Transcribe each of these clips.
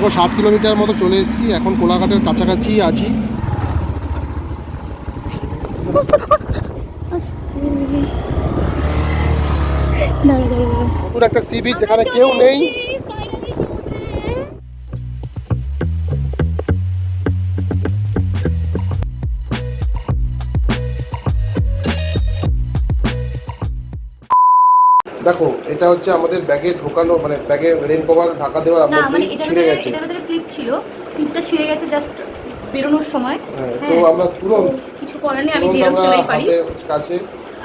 দেখো 7 কিলোমিটার মতো চলে এসেছি, এখন কোলাঘাটের কাছাকাছি আছি। নতুন একটা সি বিচ যেখানে কেউ নেই। দেখো এটা হচ্ছে আমাদের ব্যাগে ঢোকানো, মানে ব্যাগে রেন কভার ঢাকা দেওয়ার আপনাদের ছিঁড়ে গেছে। এটার ভিতরে ক্লিপ ছিল, ক্লিপটা ছিঁড়ে গেছে জাস্ট বেরোনোর সময়। তো আমরা তুরন্ত কিছু করার নেই, আমি যেরকম সেলাই পারি কাছে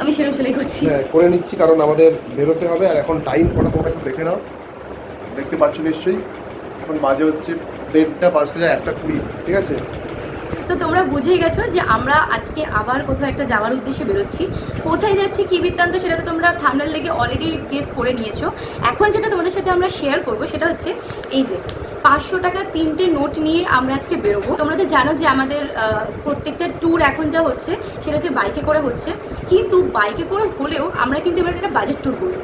আমি সেরকম সেলাই করছি, করে নিচ্ছি, কারণ আমাদের বেরোতে হবে। আর এখন টাইম কটা তোমরা একটু দেখে নাও, দেখতে পাচ্ছ নিশ্চয়ই। এখন বাজে হচ্ছে 1:30 বাজতে যায় 1:20, ঠিক আছে? তো তোমরা বুঝেই গেছো যে আমরা আজকে আবার কোথাও একটা যাওয়ার উদ্দেশ্যে বেরোচ্ছি। কোথায় যাচ্ছি কী বৃত্তান্ত সেটা তো তোমরা থাম্বনেল লেগে অলরেডি গেস করে নিয়েছো। এখন যেটা তোমাদের সাথে আমরা শেয়ার করব সেটা হচ্ছে এই যে 500 টাকা 3টে নোট নিয়ে আমরা আজকে বেরোবো। তোমরা তো জানো যে আমাদের প্রত্যেকটা ট্যুর এখন যা হচ্ছে সেটা হচ্ছে বাইকে করে হচ্ছে, কিন্তু বাইকে করে হলেও আমরা কিন্তু এবার একটা বাজেট ট্যুর করবো।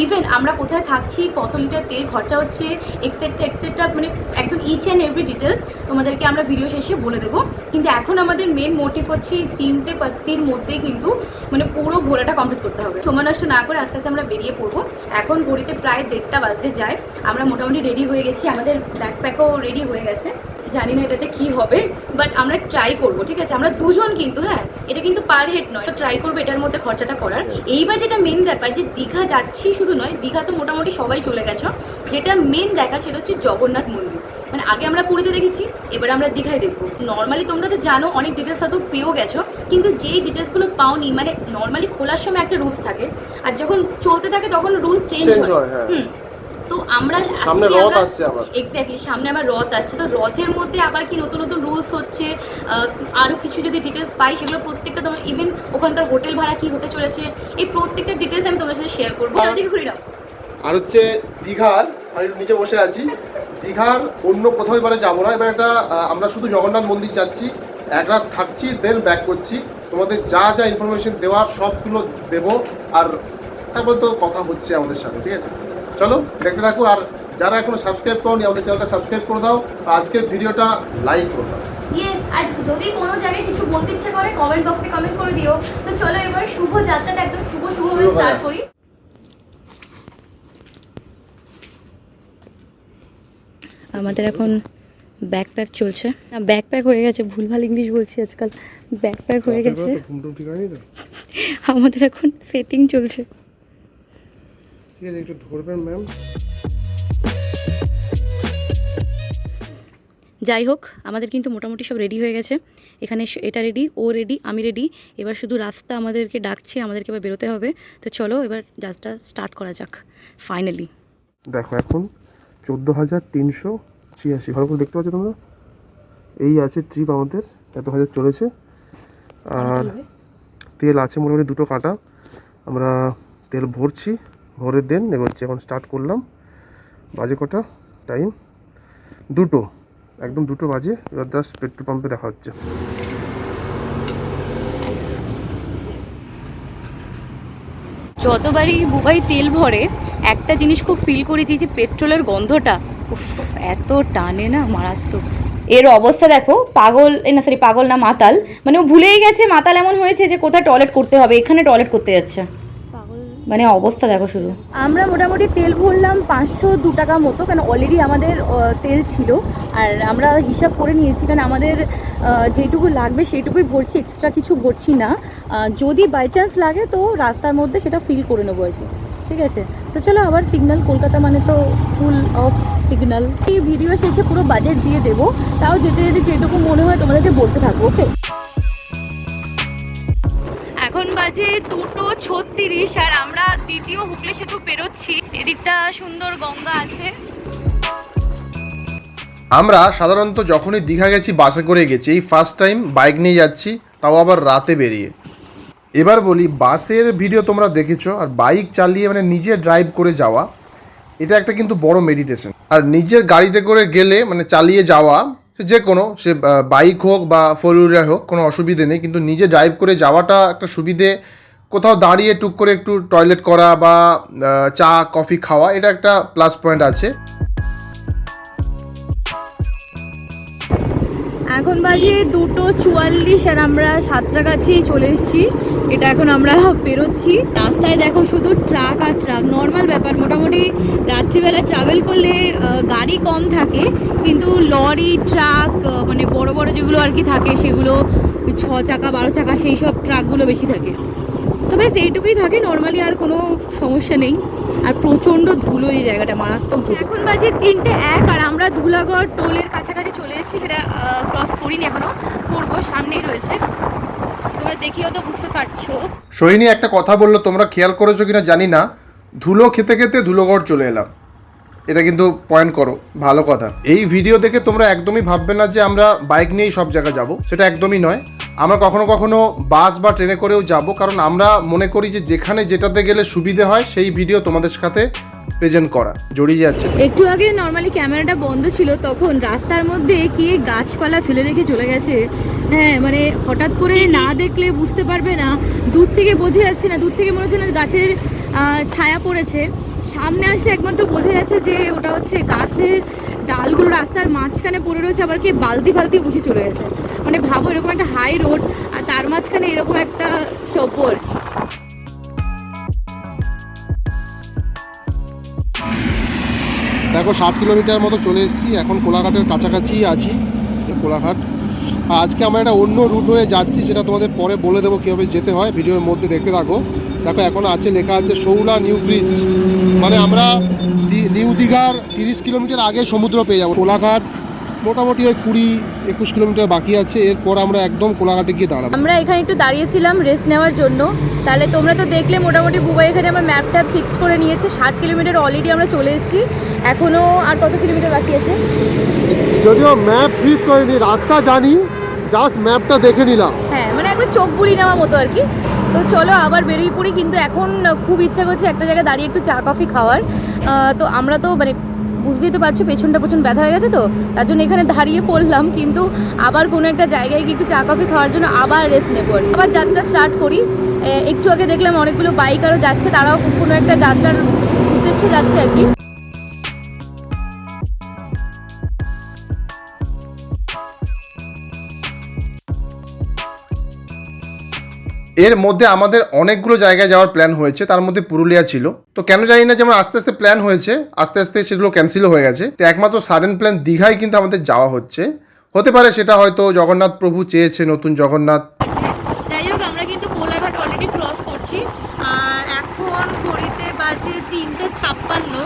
ইভেন আমরা কোথায় থাকছি, কত লিটার তেল খরচা হচ্ছে, এক্সেট্রা এক্সেট্রা, মানে একদম ইচ অ্যান্ড এভরি ডিটেলস তোমাদেরকে আমরা ভিডিও শেষে বলে দেবো। কিন্তু এখন আমাদের মেন মোটিভ হচ্ছে 3টে পাত্তির মধ্যেই কিন্তু মানে পুরো ঘোরাটা কমপ্লিট করতে হবে। সময় নষ্ট না করে আস্তে আস্তে আমরা বেরিয়ে পড়বো। এখন ঘড়িতে প্রায় 1:30 বাজতে যায়। আমরা মোটামুটি রেডি হয়ে গেছি, আমাদের ব্যাকপ্যাকও রেডি হয়ে গেছে। জানি না এটাতে কি হবে, বাট আমরা ট্রাই করবো, ঠিক আছে? আমরা দুজন কিন্তু, হ্যাঁ, এটা কিন্তু পার হেড নয়, ট্রাই করবো এটার মধ্যে খরচাটা করার। এইবার যেটা মেন ব্যাপার, যে দীঘা যাচ্ছি শুধু নয়, দীঘা তো মোটামুটি সবাই চলে গেছো, যেটা মেন দেখার সেটা হচ্ছে জগন্নাথ মন্দির। মানে আগে আমরা পুরীতে দেখেছি, এবার আমরা দীঘায় দেখবো। নর্মালি তোমরা তো জানো অনেক ডিটেলস হয়তো পেয়েও গেছো, কিন্তু যেই ডিটেলসগুলো পাওনি, মানে নর্মালি খোলার সময় একটা রুলস থাকে, আর যখন চলতে থাকে তখন রুলস চেঞ্জ হয়। তো আমরা সামনে রথ আসছে, আবার এক্স্যাক্টলি সামনে আবার রথ আসছে। তো রথের মধ্যে আবার কি নতুন নতুন রুলস হচ্ছে, আরও কিছু যদি ডিটেলস পাই সেগুলো প্রত্যেকটা তোমার, ইভেন ওখানকার হোটেল ভাড়া কি হতে চলেছে, এই প্রত্যেকটা ডিটেলস আমি তোমাদের সাথে শেয়ার করবো। ওদিকে ঘুরে নাও। আর হচ্ছে দীঘার, আমি নিচে বসে আছি, দীঘার অন্য কোথাও এবারে যাবো না। এবার একটা আমরা শুধু জগন্নাথ মন্দির যাচ্ছি, এক রাত থাকছি, দেন ব্যাক করছি। তোমাদের যা যা ইনফরমেশন দেওয়ার সবগুলো দেবো, আর তারপর তো কথা হচ্ছে আমাদের সাথে, ঠিক আছে? চলো দেখতে থাকো। আর যারা এখনো সাবস্ক্রাইব করোনি আমাদের চ্যানেলটা সাবস্ক্রাইব করে দাও, আজকের ভিডিওটা লাইক করে দাও। ইয়েস, আর যদি কোনো জায়গায় কিছু বলতে ইচ্ছে করে কমেন্ট বক্সে কমেন্ট করে দিও। তো চলো এবার শুভ যাত্রাটা একদম শুভভাবে স্টার্ট করি। আমাদের এখন ব্যাকপ্যাক চলছে, ব্যাকপ্যাক হয়ে গেছে, ভুলভাল ইংলিশ বলছি আজকাল, ব্যাকপ্যাক হয়ে গেছে। আমাদের এখন সেটিং চলছে, ঠিক আছে? একটু ধরবেন ম্যাম। যাই হোক, আমাদের কিন্তু মোটামুটি সব রেডি হয়ে গেছে। এখানে এটা রেডি, ও রেডি, আমি রেডি। এবার শুধু রাস্তা আমাদেরকে ডাকছে, আমাদেরকে এবার বেরোতে হবে। তো চলো এবার জাজটা স্টার্ট করা যাক ফাইনালি। দেখো এখন 14,386, ভালো করে দেখতে পাচ্ছ তোমরা? এই আছে ট্রিপ আমাদের, এত হাজার চলেছে। আর তেল আছে মোটামুটি 2টো কাটা। আমরা তেল ভরছি, ভরে দেন এগোচ্ছি। এখন স্টার্ট করলাম। বাজে কটা? টাইম 2টো, একদম 2টো বাজে। এবার জাস্ট পেট্রোল পাম্পে দেখা হচ্ছে। যতবারই বুবাই তেল ভরে একটা জিনিস খুব ফিল করেছি, যে পেট্রোলের গন্ধটা এত টানে না, মারাত্মক। এর অবস্থা দেখো, পাগল, না সরি পাগল না, মাতাল। মানে ও ভুলেই গেছে, মাতাল এমন হয়েছে যে কোথায় টয়লেট করতে হবে, এখানে টয়লেট করতে যাচ্ছে। মানে অবস্থা দেখো শুধু। আমরা মোটামুটি তেল ভরলাম 502 টাকা মতো, কারণ অলরেডি আমাদের তেল ছিল। আর আমরা হিসাব করে নিয়েছি, কারণ আমাদের যেটুকু লাগবে সেইটুকুই ভরছি, এক্সট্রা কিছু ভরছি না। যদি বাই চান্স লাগে তো রাস্তার মধ্যে সেটা ফিল করে নেবো আর কি, ঠিক আছে? তো চলো, আবার সিগন্যাল, কলকাতা মানে তো ফুল অফ সিগন্যাল। এই ভিডিও শেষে পুরো বাজেট দিয়ে দেবো, তাও যেতে যেতে যেটুকু মনে হয় তোমাদেরকে বলতে থাকবো, ওকে? এখন বাজে 2:36 আর আমরা দ্বিতীয় হুগলি সেতু পেরোচ্ছি। এদিকটা সুন্দর গঙ্গা আছে। আমরা সাধারণত যখনই দীঘা গেছি বাসে করে গেছি, এই ফার্স্ট টাইম বাইক নিয়ে যাচ্ছি, তাও আবার রাতে বেরিয়ে। এবার বলি, বাসের ভিডিও তোমরা দেখেছো, আর বাইক চালিয়ে মানে নিজে ড্রাইভ করে যাওয়া, এটা একটা কিন্তু বড় মেডিটেশন। আর নিজের গাড়িতে করে গেলে মানে চালিয়ে যাওয়া, যে কোনো, সে বাইক হোক বা 4 হুইলার হোক, কোনো অসুবিধে নেই। কিন্তু নিজে ড্রাইভ করে যাওয়াটা একটা সুবিধে। কোথাও দাঁড়িয়ে টুক করে একটু টয়লেট করা বা চা কফি খাওয়া, এটা একটা প্লাস পয়েন্ট আছে। এখন বাজে 2:44 আর আমরা সাঁতরাগাছি চলে এসেছি। এটা এখন আমরা বেরোচ্ছি। রাস্তায় দেখো শুধু ট্রাক আর ট্রাক, নর্মাল ব্যাপার। মোটামুটি রাত্রিবেলা ট্রাভেল করলে গাড়ি কম থাকে, কিন্তু লরি ট্রাক মানে বড় বড় যেগুলো আর কি থাকে সেগুলো 6 চাকা 12 চাকা সেই সব ট্রাকগুলো বেশি থাকে। তো ব্যাস এইটুকুই থাকে, নর্মালি আর কোনো সমস্যা নেই। আর প্রচণ্ড ধুলো এই জায়গাটা, মারাত্মক ধুলো। এখন বাজে 3:01 আর আমরা ধুলাগড় টোলের কাছাকাছি চলে এসেছি। সেটা ক্রস করিনি এখনো, করবো, সামনেই রয়েছে। তোমরা দেখিও তো বুঝতে পারছো। সোহিনী একটা কথা বললো, তোমরা খেয়াল করেছো কিনা জানি না, ধুলো খেতে খেতে ধুলোগড় চলে এলাম। এটা কিন্তু পয়েন্ট করো, ভালো কথা। এই ভিডিও দেখে তোমরা একদমই ভাববে না যে আমরা বাইক নিয়েই সব জায়গায় যাব, সেটা একদমই নয়। আমরা কখনো কখনো বাস বা ট্রেনে করেও যাব, কারণ আমরা মনে করি যে যেখানে যেটাতে গেলে সুবিধে হয় সেই ভিডিও তোমাদের সাথে প্রেজেন্ট করা জড়িয়ে যাচ্ছে। একটু আগে নর্মালি ক্যামেরাটা বন্ধ ছিল, তখন রাস্তার মধ্যে কি গাছপালা ফেলে রেখে চলে গেছে। হ্যাঁ, মানে হঠাৎ করে না দেখলে বুঝতে পারবে না, দূর থেকে বোঝা যাচ্ছে না, দূর থেকে মনে হচ্ছে না গাছের ছায়া পড়েছে। সামনে আসলে একমাত্র বোঝা যাচ্ছে যে ওটা হচ্ছে গাছের ডালগুলো রাস্তার মাঝখানে পড়ে রয়েছে, আবার কি বালতি ফালতি বসে চলে গেছে। মানে ভাবো এরকম একটা হাই রোড আর তার মাঝখানে এরকম একটা চপ্প আর কি। দেখো 60 কিলোমিটার মতো চলে এসেছি, এখন কোলাঘাটের কাছাকাছি আছি। কোলাঘাট। আর আজকে আমরা একটা অন্য রুট হয়ে যাচ্ছি, সেটা তোমাদের পরে বলে দেবো কীভাবে যেতে হয়, ভিডিওর মধ্যে দেখতে থাকো। দেখো এখন আছে, লেখা আছে শৌলা নিউ ব্রিজ, মানে আমরা নিউ দীঘার 30 কিলোমিটার আগে সমুদ্র পেয়ে যাবো। কোলাঘাট মোটামুটি ওই 20-21 কিলোমিটার বাকি আছে, এরপর আমরা একদম কোলাঘাটে গিয়ে দাঁড়াবো। আমরা এখানে একটু দাঁড়িয়েছিলাম রেস্ট নেওয়ার জন্য। তাহলে তোমরা তো দেখলে মোটামুটি বুবাই এখানে আমার ম্যাপ ট্যাপ ফিক্স করে নিয়েছে। 60 কিলোমিটার অলরেডি আমরা চলে এসেছি। এখনও আর কত কিলোমিটার বাকি আছে? যদিও ম্যাপ ফিট করিনি, রাস্তা জানি, জাস্ট ম্যাপটা দেখে নিলাম। হ্যাঁ, মানে একবার চোখ বুলিয়ে নেওয়ার মতো আর কি। তো চলো আবার বেরিয়ে পড়ি। কিন্তু এখন খুব ইচ্ছা করছে একটা জায়গায় দাঁড়িয়ে একটু চা কফি খাওয়ার। তো আমরা তো মানে বুঝতেই তো পারছো পেছনটা প্রচুর ব্যথা হয়ে গেছে, তো তার জন্য এখানে দাঁড়িয়ে পড়লাম। কিন্তু আবার কোনো একটা জায়গায় গিয়ে একটু চা কফি খাওয়ার জন্য আবার রেস্ট নেবো আর কি। আবার যাত্রা স্টার্ট করি। একটু আগে দেখলাম অনেকগুলো বাইক আরও যাচ্ছে, তারাও কোনো একটা যাত্রার উদ্দেশ্যে যাচ্ছে আর কি। এর মধ্যে আমাদের অনেকগুলো জায়গায় যাওয়ার প্ল্যান হয়েছে, তার মধ্যে পুরুলিয়া ছিল। তো কেন জানি না, যেমন আস্তে আস্তে প্ল্যান হয়েছে, আস্তে আস্তে সেগুলো ক্যান্সেলও হয়ে গেছে। তো একমাত্র সাডেন প্ল্যান দীঘায় কিন্তু আমাদের যাওয়া হচ্ছে। হতে পারে সেটা হয়তো জগন্নাথ প্রভু চেয়েছে নতুন জগন্নাথ। যাই হোক, আমরা কিন্তু কোলাঘাট অলরেডি ক্রস করছি আর এখন ঘড়িতে বাজে 3:56।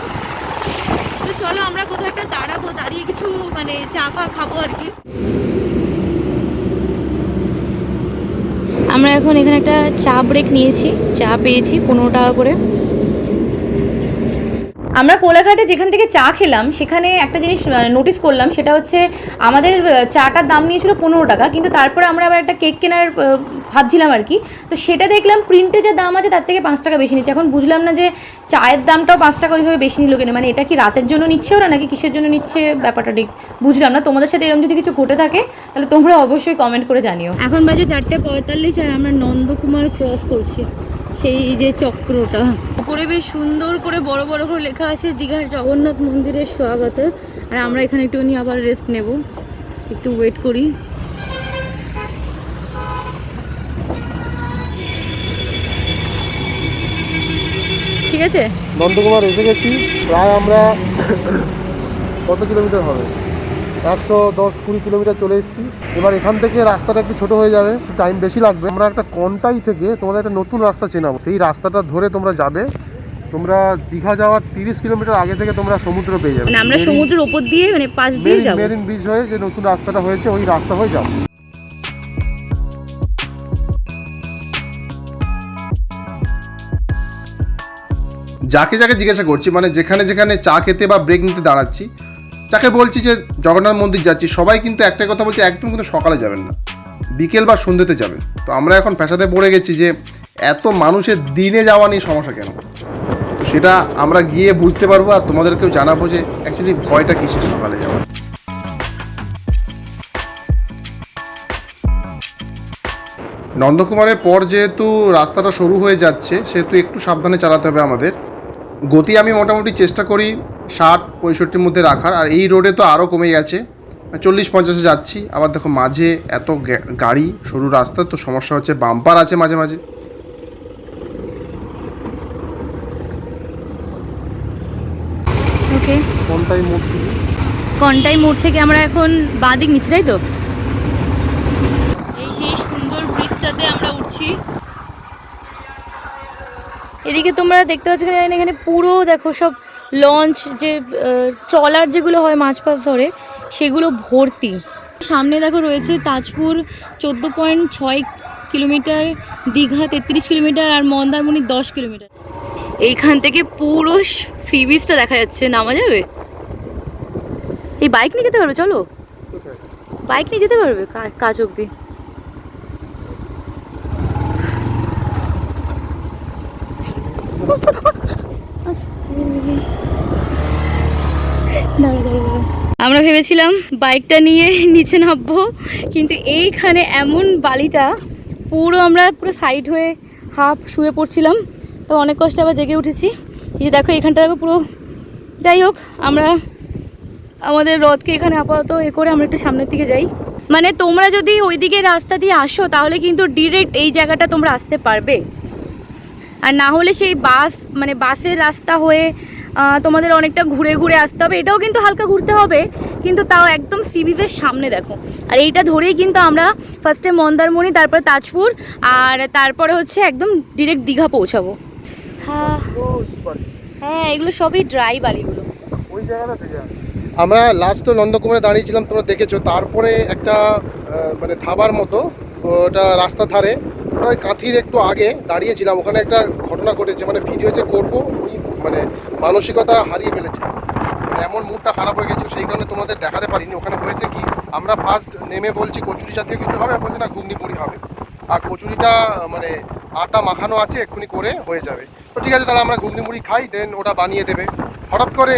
তো চলো আমরা কোথাও একটা দাঁড়াবো, দাঁড়িয়ে কিছু মানে চা ফা খাবো আর কি। আমরা এখন এখানে একটা চা ব্রেক নিয়েছি, চা পেয়েছি 15 টাকা করে। আমরা কোলাঘাটে যেখান থেকে চা খেলাম সেখানে একটা জিনিস নোটিস করলাম, সেটা হচ্ছে আমাদের চাটার দাম নিয়েছিল 15 টাকা, কিন্তু তারপরে আমরা আবার একটা কেক কেনার ভাবছিলাম আর কি। তো সেটা দেখলাম প্রিন্টে যে দাম আছে তার থেকে 5 টাকা বেশি নিচ্ছে। এখন বুঝলাম না যে চায়ের দামটাও 5 টাকা ওইভাবে বেশি নিল কেন, মানে এটা কি রাতের জন্য নিচ্ছে ওরা নাকি কিসের জন্য নিচ্ছে, ব্যাপারটা ঠিক বুঝলাম না। তোমাদের সাথে এরকম যদি কিছু ঘটে থাকে তাহলে তোমরা অবশ্যই কমেন্ট করে জানিও। এখন বাজে 4:45 আর আমরা নন্দকুমার ক্রস করছি, সেই যে চক্রটা। উপরে বেশ সুন্দর করে বড় বড় করে লেখা আছে দীঘার জগন্নাথ মন্দিরের স্বাগত। আর আমরা এখানে একটুখানি আবার রেস্ট নেব, একটু ওয়েট করি। ঠিক আছে, নন্দকুমার এসে গেছি। প্রায় আমরা কত কিলোমিটার হবে, 110-20 কিলোমিটার চলে এসেছি। এবার এখান থেকে রাস্তাটা একটু ছোট হয়ে যাবে, টাইম বেশি লাগবে। আমরা একটা কন্টাই থেকে তোমাদের একটা নতুন রাস্তা চেনাবো, সেই রাস্তাটা ধরে তোমরা যাবে। তোমরা দীঘা যাওয়ার 30 কিলোমিটার আগে থেকে তোমরা সমুদ্র পেয়ে যাবে। মানে আমরা সমুদ্রের উপর দিয়ে মানে পাশ দিয়ে যাব, মেরিন ব্রিজ হয়ে যে নতুন রাস্তাটা হয়েছে ওই রাস্তা হয়ে যাবো। যাকে যাকে জিজ্ঞাসা করছি, মানে যেখানে যেখানে চা খেতে বা ব্রেক নিতে দাঁড়াচ্ছি, যাকে বলছি যে জগন্নাথ মন্দির যাচ্ছি, সবাই কিন্তু একটাই কথা বলছে, একদম কিন্তু সকালে যাবেন না, বিকেল বা সন্ধ্যেতে যাবেন। তো আমরা এখন পেশাতে পড়ে গেছি যে এত মানুষের দিনে যাওয়া নিয়ে সমস্যা কেন। তো সেটা আমরা গিয়ে বুঝতে পারবো আর তোমাদেরকেও জানাবো যে অ্যাকচুয়ালি ভয়টা কিসের সকালে যাওয়ার। নন্দকুমারের পর যেহেতু রাস্তাটা শুরু হয়ে যাচ্ছে, সেহেতু একটু সাবধানে চালাতে হবে আমাদের। গতি আমি মোটামুটি চেষ্টা করি 60-65 মধ্যে রাখার, আর এই রোডে তো আরও কমে গেছে। 40-50-এ যাচ্ছি। আবার দেখো মাঝে এত গাড়ি, সরু রাস্তা, তো সমস্যা হচ্ছে, বাম্পার আছে মাঝে মাঝে। ওকে, কন্টাই মোড় থেকে আমরা এখন বাঁ দিক নিচ্ছি, তাই তো? এই সেই সুন্দর ব্রিজটাতে আমরা উঠছি। এদিকে তোমরা দেখতে পাচ্ছ এখানে পুরো দেখো সব লঞ্চ, যে ট্রলার যেগুলো হয় মাছ ফাছ ধরে, সেগুলো ভর্তি। সামনে দেখো রয়েছে তাজপুর 14.6 কিলোমিটার, দীঘা 33 কিলোমিটার, আর মন্দারমণি 10 কিলোমিটার। এইখান থেকে পুরো সি বিচটা দেখা যাচ্ছে। নামা যাবে? এই বাইক নিয়ে যেতে পারবে? চলো, বাইক নিয়ে যেতে পারবে কাজ অবধি। আমরা ভেবেছিলাম বাইকটা নিয়ে নিচে নামবো, কিন্তু এইখানে এমন বালিটা, আমরা পুরো সাইড হয়ে হাফ শুয়ে পড়ছিলাম, তো অনেক কষ্টে আবার জেগে উঠেছি। এই যে দেখো এখানটা দেখো পুরো। যাই হোক, আমরা আমাদের রথকে এখানে আপাতত করে আমরা একটু সামনের দিকে যাই। মানে তোমরা যদি ওইদিকে রাস্তা দিয়ে আসো তাহলে কিন্তু ডিরেক্ট এই জায়গাটা তোমরা আসতে পারবে, আর না হলে সেই বাসের রাস্তা হয়ে তোমাদের অনেকটা ঘুরে ঘুরে আসতে হবে। এটাও কিন্তু হালকা ঘুরতে হবে, কিন্তু তাও একদম সি বিচের সামনে দেখো। আর এইটা ধরেই কিন্তু আমরা ফার্স্টে মন্দারমণি, তারপরে তাজপুর, আর তারপরে হচ্ছে একদম ডিরেক্ট দীঘা পৌঁছাবো। হ্যাঁ, এগুলো সবই ড্রাই বালিগুলো। আমরা লাস্ট তো নন্দকুমারে দাঁড়িয়েছিলাম, তোমরা দেখেছো। তারপরে একটা মানে ধাবার মতো, ওটা রাস্তা ধারে, ওই কাঁথির একটু আগে দাঁড়িয়েছিলাম। ওখানে একটা ঘটনা ঘটেছে, মানে ভিডিও যে করবো ওই মানে মানসিকতা হারিয়ে ফেলেছিলাম, মানে এমন মুডটা খারাপ হয়ে গেছিল, সেই কারণে তোমাদের দেখাতে পারিনি। ওখানে হয়েছে কি, আমরা ফার্স্ট নেমে বলছি কচুরি জাতীয় কিছু হবে, বলছে না ঘুগনি পুরি হবে। আর কচুরিটা মানে আটা মাখানো আছে, এক্ষুনি করে হয়ে যাবে। তো ঠিক আছে, তাহলে আমরা ঘুগনি মুড়ি খাই, দেন ওটা বানিয়ে দেবে। হঠাৎ করে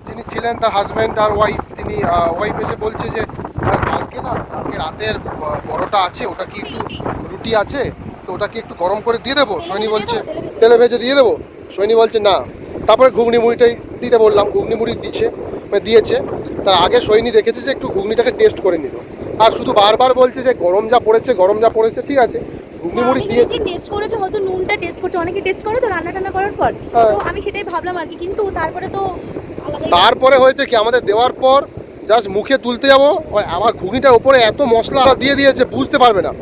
যিনি ছিলেন তার হাজব্যান্ড আর ওয়াইফ, তিনি ওয়াইফ এসে বলছে যে কালকে রাতের পরোটা আছে, ওটা কি একটু রুটি আছে, তো ওটা কি একটু গরম করে দিয়ে দেবো? সৈনী বলছে তেলে ভেজে দিয়ে দেবো। সৈনী বলছে না। তারপরে ঘুগনি মুড়িটাই দিতে বললাম, ঘুগনি মুড়ি দিয়েছে। তার আগে সৈনী দেখেছে যে একটু ঘুগনিটাকে টেস্ট করে নিল, আর শুধু বারবার বলছে যে গরম যা পড়েছে। ঠিক আছে, ঘুগনি মুড়ি দিয়েছে, টেস্ট করেছো, হয়তো নুনটা টেস্ট করছো, অনেকে টেস্ট করে তো রান্না করার পর। তো আমি সেটাই ভাবলাম আর কি, কিন্তু তারপরে হয়েছে কি, আমাদের দেওয়ার পর জাস্ট মুখে তুলতে যাবো, আমার ঘুগনিটার ওপরে এত মশলা দিয়ে দিয়েছে বুঝতে পারবে না।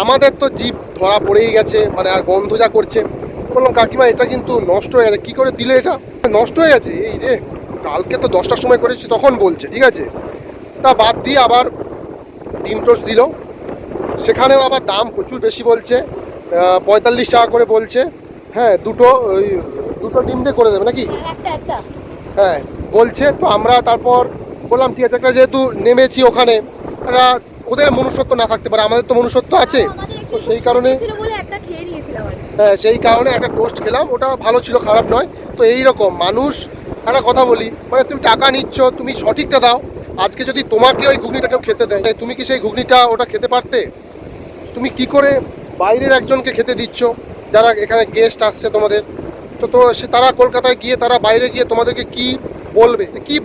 আমাদের তো জিভ ধরা পড়েই গেছে, মানে আর গন্ধ যা করছে। বললাম কাকিমা এটা কিন্তু নষ্ট হয়ে গেছে, কী করে দিলে এটা? নষ্ট হয়ে গেছে, এই রে কালকে তো 10টার সময় করেছি তখন বলছে। ঠিক আছে, তা বাদ দিয়ে আবার ডিম টোস্ট দিল, সেখানেও আবার দাম প্রচুর বেশি বলছে, 45 টাকা করে বলছে। হ্যাঁ, দুটো ডিম দিয়ে করে দেবে নাকি? হ্যাঁ বলছে। তো আমরা তারপর বললাম ঠিক আছে, একটা যেহেতু নেমেছি ওখানে, ওদের মনুষ্যত্ব না থাকতে পারে, আমাদের তো মনুষ্যত্ব আছে, তো সেই কারণে হ্যাঁ সেই কারণে একটা টোস্ট খেলাম, ওটা ভালো ছিল, খারাপ নয়। তো এইরকম মানুষ, একটা কথা বলি, মানে তুমি টাকা নিচ্ছ, তুমি সঠিকটা দাও। আজকে যদি তোমাকে ওই ঘুগনিটা কেউ খেতে দেয়, তুমি কি সেই ঘুগনিটা ওটা খেতে পারতে? তুমি কি করে বাইরের একজনকে খেতে দিচ্ছ, যারা এখানে গেস্ট আসছে তোমাদের? তো তারা কলকাতায় গিয়ে, তারা বাইরে গিয়ে তোমাদেরকে কি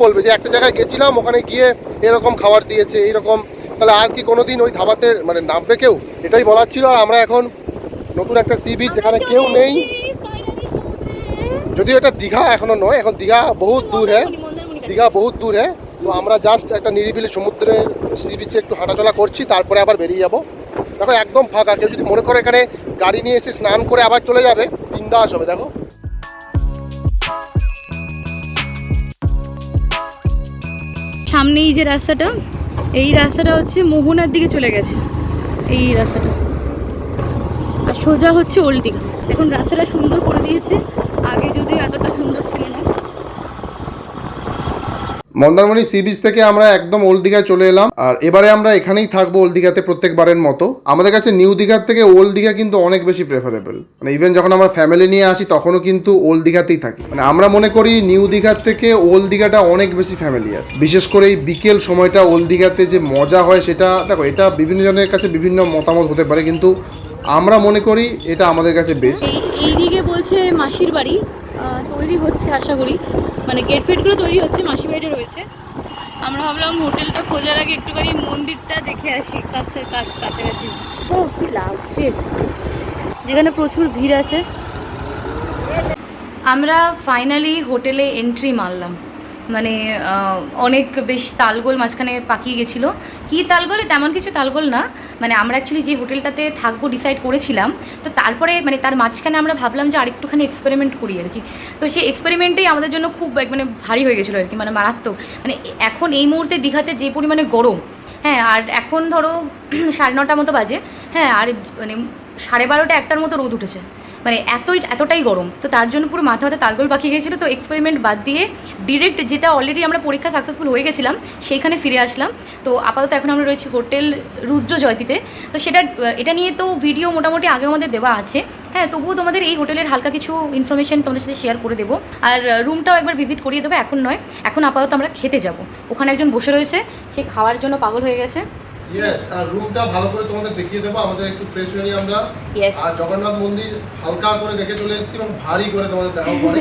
বলবে যে একটা জায়গায় গেছিলাম, ওখানে গিয়ে এরকম খাবার দিয়েছে এইরকম, তাহলে আর কি কোনোদিন ওই ধাবাতে মানে নামবে কেউ? এটাই বলার ছিল। আর আমরা এখন নতুন একটা সি বিচ, যেখানে কেউ নেই, যদিও এটা দীঘা এখনো নয়, এখন দীঘা বহুত দূর হ্যাঁ। তো আমরা জাস্ট একটা নিরিবিলি সমুদ্রের সি বিচে একটু হাঁটাচলা করছি, তারপরে আবার বেরিয়ে যাবো। দেখো একদম ফাঁকা, কেউ যদি মনে করে এখানে গাড়ি নিয়ে এসে স্নান করে আবার চলে যাবে, বিন্দাস হবে। দেখো সামনেই যে রাস্তাটা, এই রাস্তাটা হচ্ছে মোহনার দিকে চলে গেছে, এই রাস্তাটা, আর সোজা হচ্ছে ওল্ড দীঘা। এখন রাস্তাটা সুন্দর করে দিয়েছে, আগে যদিও এতটা সুন্দর ছিল না। মন্দারমণি সি বিচ থেকে আমরা একদম ওল্ড দীঘায় চলে এলাম, আর এবারে আমরা এখানেই থাকবো ওল্ড দীঘাতে প্রত্যেকবারের মতো। আমাদের কাছে নিউ দীঘার থেকে ওল্ড দীঘা কিন্তু অনেক বেশি প্রেফারেবল, মানে ইভেন যখন আমরা ফ্যামিলি নিয়ে আসি তখনও কিন্তু ওল্ড দীঘাতেই থাকি। মানে আমরা মনে করি নিউ দীঘার থেকে ওল্ড দীঘাটা অনেক বেশি ফ্যামিলিয়ার, বিশেষ করে এই বিকেল সময়টা ওল্ড দীঘাতে যে মজা হয় সেটা দেখো, এটা বিভিন্ন জনের কাছে বিভিন্ন মতামত হতে পারে, কিন্তু আমরা মনে করি এটা আমাদের কাছে বেস্ট। এইদিকে বলছে মাসির বাড়ি তৈরি হচ্ছে, আশা করি মানে গেট ফেটগুলো তৈরি হচ্ছে, মাসির বাড়িটা রয়েছে। আমরা ভাবলাম হোটেলটা খোঁজার আগে একটুখানি মন্দিরটা দেখে আসি, কাছাকাছি। ও কি লাগছে, যেখানে প্রচুর ভিড় আছে। আমরা ফাইনালি হোটেলে এন্ট্রি মারলাম। মানে অনেক বেশ তালগোল মাঝখানে পাকিয়ে গেছিলো। কী তালগোল? তেমন কিছু তালগোল না, মানে আমরা অ্যাকচুয়ালি যে হোটেলটাতে থাকবো ডিসাইড করেছিলাম, তো তারপরে মানে তার মাঝখানে আমরা ভাবলাম যে আরেকটুখানি এক্সপেরিমেন্ট করি আর কি। তো সেই এক্সপেরিমেন্টেই আমাদের জন্য খুব মানে ভারী হয়ে গেছিলো আর কি, মানে মারাত্মক। মানে এখন এই মুহূর্তে দীঘাতে যে পরিমাণে গরম, হ্যাঁ, আর এখন ধরো 9:30 মতো বাজে, হ্যাঁ, আর মানে 12:30 1টার মতো রোদ উঠেছে, মানে এতটাই গরম। তো তার জন্য পুরো মাথা তালগোল পাকিয়ে গেছিলো। তো এক্সপেরিমেন্ট বাদ দিয়ে ডিরেক্ট, যেটা অলরেডি আমরা পরীক্ষা সাকসেসফুল হয়ে গেছিলাম, সেইখানে ফিরে আসলাম। তো আপাতত এখন আমরা রয়েছি হোটেল রুদ্র জয়তীতে। তো এটা নিয়ে তো ভিডিও মোটামুটি আগেও আমাদের দেওয়া আছে, হ্যাঁ, তবুও তোমাদের এই হোটেলের হালকা কিছু ইনফরমেশন তোমাদের সাথে শেয়ার করে দেবো। আর রুমটাও একবার ভিজিট করিয়ে দেবো, এখন নয়। এখন আপাতত আমরা খেতে যাব। ওখানে একজন বসে রয়েছে, সে খাওয়ার জন্য পাগল হয়ে গেছে। ইয়েস, আর রুমটা ভালো করে তোমাদের দেখিয়ে দেবো। আমাদের একটু ফ্রেশ হয়ে নিই আমরা। আর জগন্নাথ মন্দির হালকা করে দেখে চলে এসেছি এবং ভারী করে তোমাদের দেখাবো পরে,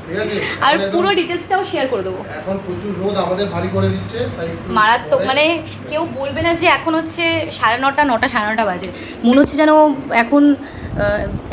ঠিক আছে? আর পুরো ডিটেলসটাও শেয়ার করে দেবো। এখন প্রচুর রোদ আমাদের ভারী করে দিচ্ছে, তাই একটু মারাত্মক। মানে কেউ বলবে না যে এখন হচ্ছে 9:30, 9:30 বাজে, মনে হচ্ছে যেন এখন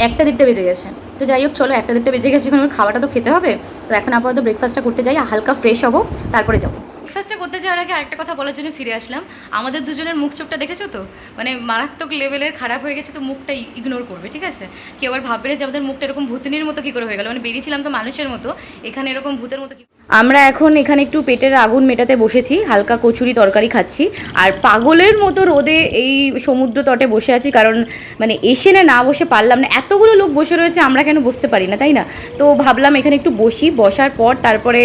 1টা বেজে গেছে। তো যাই হোক, চলো, 1টা বেজে গেছে, এখন খাওয়াটা তো খেতে হবে। তো এখন আপাতত ব্রেকফাস্টটা করতে যাই, হালকা ফ্রেশ হবো, তারপরে যাবো। ব্রেকফাস্টটা করতে যাওয়ার আগে আরেকটা কথা বলার জন্য ফিরে আসলাম। আমাদের দুজনের মুখ চোখটা দেখেছো তো, মানে মারাত্মক লেভেলের খারাপ হয়ে গেছে। তো মুখটা ইগনোর করবে, ঠিক আছে? কেউ আবার ভাববে যে আমাদের মুখটা এরকম ভূতিনীর মতো কী করে হয়ে গেল, মানে বেরিয়েছিলাম তো মানুষের মতো, এখানে এরকম ভূতের মতো। আমরা এখন এখানে একটু পেটের আগুন মেটাতে বসেছি, হালকা কচুরি তরকারি খাচ্ছি, আর পাগলের মতো রোদে এই সমুদ্র তটে বসে আছি। কারণ মানে এসে না বসে পারলাম না, এতগুলো লোক বসে রয়েছে, আমরা কেন বসতে পারি না, তাই না? তো ভাবলাম এখানে একটু বসি, বসার পর তারপরে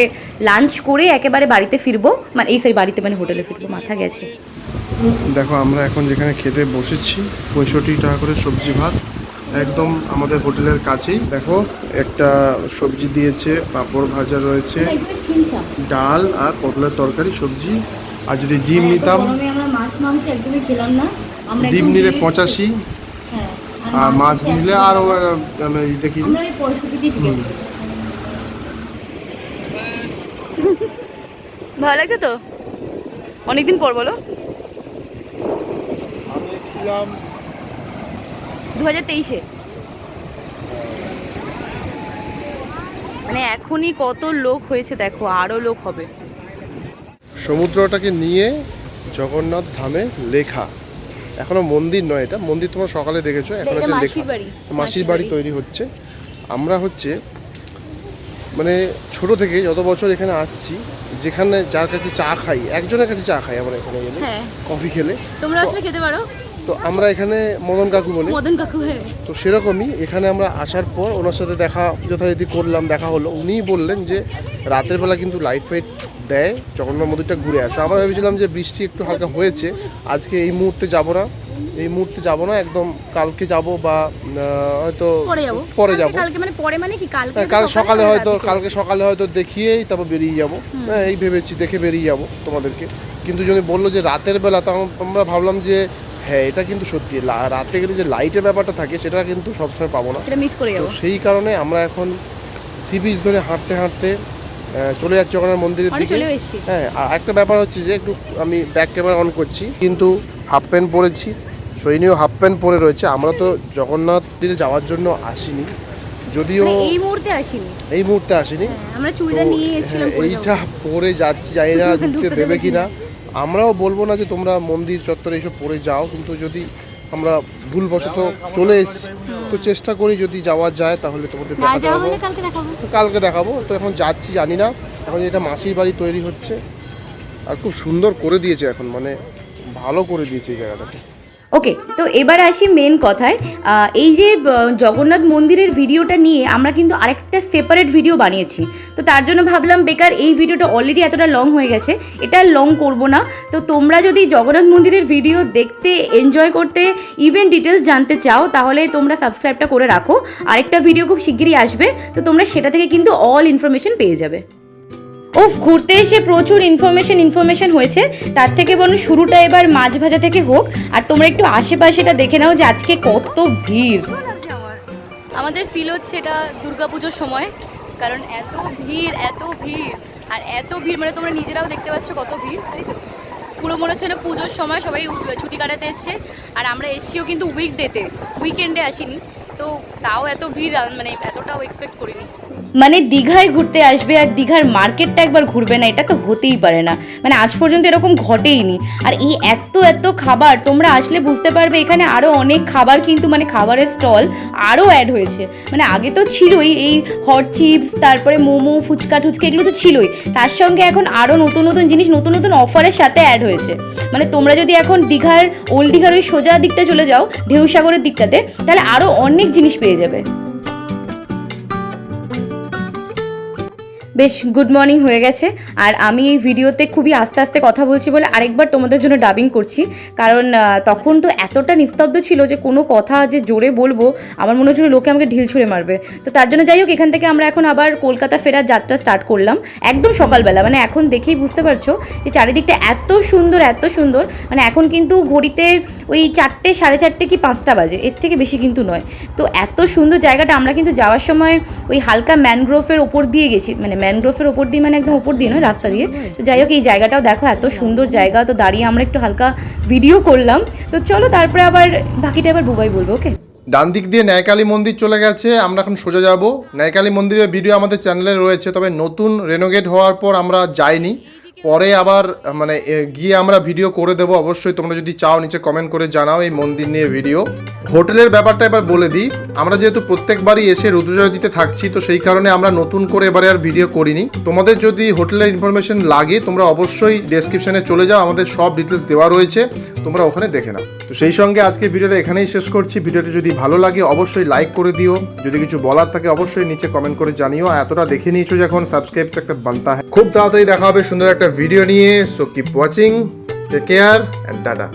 লাঞ্চ করে একেবারে বাড়িতে ফিরবো, মানে বাড়িতে মানে হোটেলে ফিরবো, মাথা গেছে। দেখো, আমরা এখন যেখানে খেতে বসেছি 65 টাকা করে সবজি ভাত, একদম আমাদের হোটেলের কাছেই। দেখো, একটা সবজি দিয়েছে, পাঁপড় ভাজা রয়েছে, ডাল আর পটলের তরকারি, সবজি। আর যদি ডিম নিতাম, আমরা মাছ মাংস একদমই খেলাম না, আমরা ডিম নিলে 85, হ্যাঁ, আর মাছ নিলে আরও দেখি। আমরা এই 65 দিয়ে ঠিক আছে। ভালো লাগছে তো? অনেকদিন পর বলো। আমি এসেছিলাম 2023-এ, মানে এখনই কত লোক হয়েছে দেখো, আরো লোক হবে। সমুদ্রটাকে নিয়ে জগন্নাথ ধামে লেখা, এখনো মন্দির নয়, এটা মন্দির তোমরা সকালে দেখেছো, এখন এটা মাসির বাড়ি তৈরি হচ্ছে। আমরা হচ্ছে মানে ছোট থেকে যত বছর এখানে আসছি, যেখানে যার কাছে চা খাই, একজনের কাছে চা খাই আমরা এখানে গেলে, কফি খেলে। তোমরা আসলে খেতে পারো। তো আমরা এখানে মদন কাকু বলে, তো সেরকমই এখানে আমরা আসার পর ওনার সাথে দেখা যথারীতি করলাম, দেখা হলো। উনিই বললেন যে রাতের বেলা কিন্তু লাইট ফাইট দেয়, জগন্নাথ মন্দিরটা ঘুরে আসে। আমরা ভেবেছিলাম যে বৃষ্টি একটু হালকা হয়েছে, আজকে এই মুহূর্তে যাব না, একদম কালকে যাব, বা হয়তো পরে যাব। কাল সকালে হয়তো দেখিয়েই তারপর বেরিয়ে যাব, হ্যাঁ, এই ভেবেছি, দেখে বেরিয়ে যাব তোমাদেরকে। কিন্তু যদি বললো যে রাতের বেলা, তখন আমরা ভাবলাম যে হ্যাঁ, এটা কিন্তু সত্যি, রাতে গেলে যে লাইটের ব্যাপারটা থাকে সেটা কিন্তু সবসময় পাবো না, তো সেই কারণে আমরা এখন সি বিচ ধরে হাঁটতে হাঁটতে চলে যাচ্ছি জগন্নাথ মন্দিরের দিকে। হ্যাঁ, আর একটা ব্যাপার হচ্ছে যে একটু আমি ব্যাক ক্যামেরা অন করছি, কিন্তু হাফ প্যান্ট পরেছি, সৈনীয় হাফ প্যান্ট পরে রয়েছে। আমরা তো জগন্নাথ মন্দিরে যাওয়ার জন্য আসিনি, যদিও এই মুহূর্তে আসিনি, আমরা চুড়িদার নিয়ে এসেছিলাম, এইটা পরে যাচ্ছি, জানি না ঢুকতে দেবে কিনা। আমরাও বলবো না যে তোমরা মন্দির চত্বরে এইসব পরে যাও, কিন্তু যদি আমরা ভুলবশত চলে এসেছি, তো চেষ্টা করি যদি যাওয়া যায় তাহলে তোমাদের কালকে দেখাবো। তো এখন যাচ্ছি, জানি না, এখন এটা মাসির বাড়ি তৈরি হচ্ছে, আর খুব সুন্দর করে দিয়েছে এখন, মানে ভালো করে দিয়েছে এই জায়গাটাকে। ওকে, তো এবার আসি মেন কথায়। এই যে জগন্নাথ মন্দিরের ভিডিওটা নিয়ে আমরা কিন্তু আরেকটা সেপারেট ভিডিও বানিয়েছি। তো তার জন্য ভাবলাম বেকার এই ভিডিওটা অলরেডি এতটা লং হয়ে গেছে, এটা লং করব না। তো তোমরা যদি জগন্নাথ মন্দিরের ভিডিও দেখতে, এনজয় করতে, ইভেন ডিটেলস জানতে চাও, তাহলে তোমরা সাবস্ক্রাইবটা করে রাখো। আরেকটা ভিডিও খুব শিগগিরই আসবে, তো তোমরা সেটা থেকে কিন্তু অল ইনফরমেশন পেয়ে যাবে। ঘুরতে এসে প্রচুর ইনফরমেশন হয়েছে, তার থেকে বরং শুরুটা এবার মাছ ভাজা থেকে হোক। আর তোমরা একটু আশেপাশেটা দেখে নাও যে আজকে কত ভিড়। আমাদের ফিল হচ্ছে এটা দুর্গাপুজোর সময়, কারণ এত ভিড় আর এত ভিড়, মানে তোমরা নিজেরাও দেখতে পাচ্ছ কত ভিড়, পুরো মনে হচ্ছে না পুজোর সময় সবাই ছুটি কাটাতে এসছে। আর আমরা এসছিও কিন্তু উইকেন্ডে আসিনি, তো তাও এত ভিড়, মানে এতটাও এক্সপেক্ট করিনি। মানে দীঘায় ঘুরতে আসবে আর দীঘার মার্কেটটা একবার ঘুরবে না, এটা তো হতেই পারে না। মানে আজ পর্যন্ত এরকম ঘটেইনি। আর এই এত খাবার, তোমরা আসলে বুঝতে পারবে এখানে আরও অনেক খাবার, কিন্তু মানে খাবারের স্টল আরও অ্যাড হয়েছে। মানে আগে তো ছিলই এই হট চিপস, তারপরে মোমো, ফুচকা টুচকা, এগুলো তো ছিলই, তার সঙ্গে এখন আরও নতুন জিনিস, নতুন অফারের সাথে অ্যাড হয়েছে। মানে তোমরা যদি এখন দীঘার ওল্ড দীঘার ওই সোজা দিকটা চলে যাও, ঢেউসাগরের দিকটাতে, তাহলে আরও অনেক জিনিস পেয়ে যাবে। বেশ গুড মর্নিং হয়ে গেছে, আর আমি এই ভিডিওতে খুবই আস্তে আস্তে কথা বলছি বলে আরেকবার তোমাদের জন্য ডাবিং করছি, কারণ তখন তো এতটা নিস্তব্ধ ছিল যে কোনো কথা যে জোরে বলবো আমার মনে হচ্ছিল লোকে আমাকে ঢিল ছুঁড়ে মারবে। তো তার জন্য যাই হোক, এখান থেকে আমরা এখন আবার কলকাতা ফেরার যাত্রা স্টার্ট করলাম একদম সকালবেলা। মানে এখন দেখেই বুঝতে পারছো যে চারিদিকটা এত সুন্দর, মানে এখন কিন্তু ঘড়িতে ওই 4টে, 4:30 কি 5টা বাজে, এর থেকে বেশি কিন্তু নয়। তো এত সুন্দর জায়গাটা, আমরা কিন্তু যাওয়ার সময় ওই হালকা ম্যানগ্রোভের ওপর দিয়ে গেছি, মানে ম্যানগ্রোভের ওপর দিয়ে, মানে একদম ওপর দিয়ে নয়, রাস্তা দিয়ে। তো যাই হোক, এই জায়গাটাও দেখো, এত সুন্দর জায়গা। তো দাঁড়িয়ে আমরা একটু হালকা ভিডিও করলাম। তো চলো তারপরে আবার বাকিটা আবার বুবাই বলবো। ওকে, ডান দিক দিয়ে ন্যায়কালী মন্দির চলে গেছে, আমরা এখন সোজা যাব। ন্যায়কালী মন্দিরের ভিডিও আমাদের চ্যানেলে রয়েছে, তবে নতুন রেনোভেট হওয়ার পর আমরা যাইনি, পরে আবার মানে গিয়ে আমরা ভিডিও করে দেবো। অবশ্যই তোমরা যদি চাও নিচে কমেন্ট করে জানাও এই মন্দির নিয়ে ভিডিও। হোটেলের ব্যাপারটা এবার বলে দিই, আমরা যেহেতু প্রত্যেকবারই এসে রুদ্রজয়তীতে থাকছি, তো সেই কারণে আমরা নতুন করে এবারে আর ভিডিও করিনি। তোমাদের যদি হোটেলের ইনফরমেশন লাগে তোমরা অবশ্যই ডেসক্রিপশনে চলে যাও, আমাদের সব ডিটেলস দেওয়া রয়েছে, তোমরা ওখানে দেখে নাও। তো সেই সঙ্গে আজকে ভিডিওটা এখানেই শেষ করছি। ভিডিওটা যদি ভালো লাগে অবশ্যই লাইক করে দিও, যদি কিছু বলার থাকে অবশ্যই নিচে কমেন্ট করে জানিও। এতটা দেখে নিয়েছো যখন, সাবস্ক্রাইব তো একটা বানতা হয়। খুব তাড়াতাড়ি দেখা হবে সুন্দর একটা ভিডিও নিয়ে। So keep watching, take care and tata.